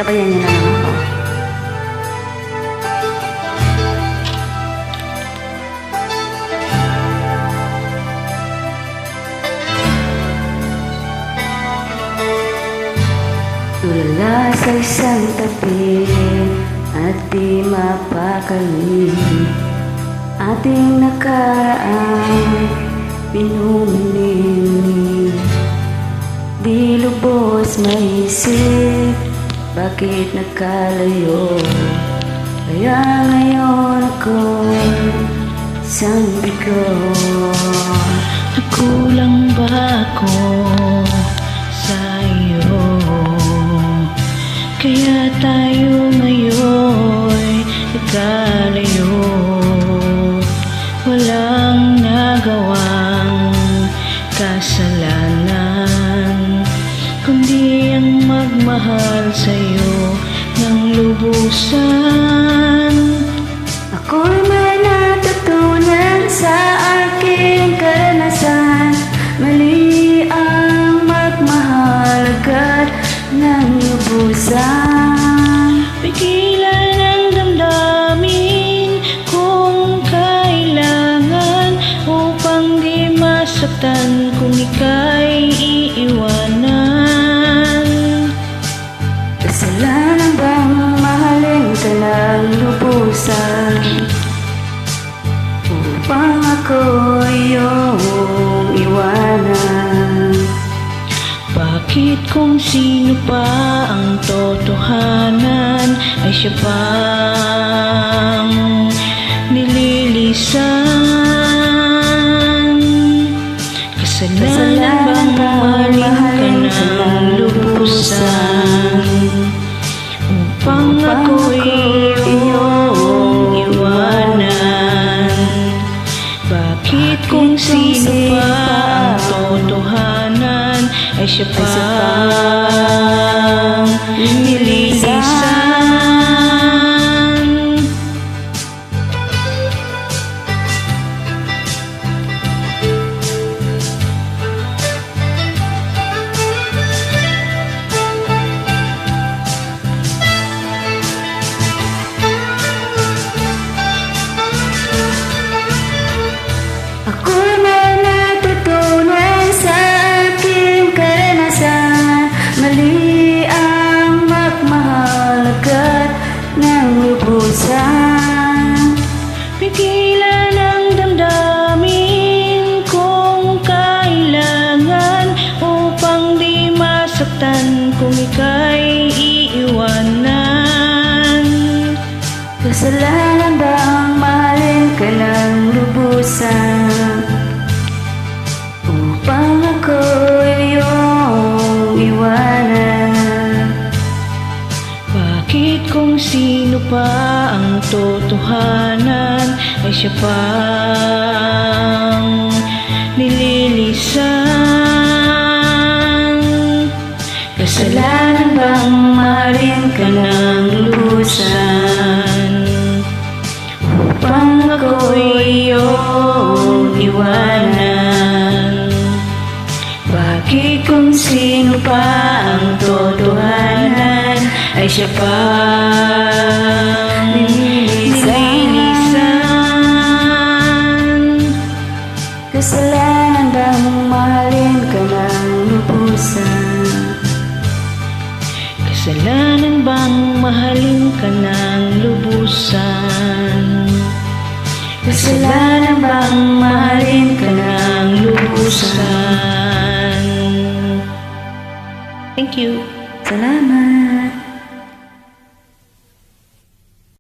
Sabayan niyo na lang ako. Tulala sa isang tabi at di mapakali, ating nakaraan pinumili. Di lubos maisip bakit nagkalayo, kaya ngayon ako'y isang bigo. Nagkulang ba ako sa iyo? Kaya tayo ngayon'y nagkalayo. Walang nagawang kasalanan, kundi ang magmahal sa'yo ng lubusan. Ako'y may natutunan sa aking karanasan, mali ang magmahal agad ng lubusan. Pigilan ang damdamin kung kailangan, upang di masaktan kung ika'y iiwanan. Kasalanan bang mahalin ka ng lubusan, upang ako iyong iwanan? Bakit kung sino pa ang totohanan ay siya pang nililisan? Kasalanan bang mahalin ka ng lubusan, upang ako'y iyong iwanan? Bakit kung sino pa ang totohanan ay siya pang nililisan? Ako'y may natutunan sa aking karanasan, mali ang magmahal agad ng lubusan. Pigilan ang damdamin kung kailangan, upang di masaktan kung ika'y iiwanan. Kasalanan bang mahalin ka ng lubusan, upang ako iyong iwanan? Bakit kung sino pa ang totohanan ay siya pang nililisan? Kasalanan bang mahalin ka ng lubusan, upang ako'y iyong iwanan? Bakit kung sino pa ang totohanan ay siya pang nililisan? Kasalanan bang mahalin ka ng lubusan, Kasalanan bang mahalin ka ng lubusan? Kasalanan bang mahalin ka ng lubusan? Thank you. salamat.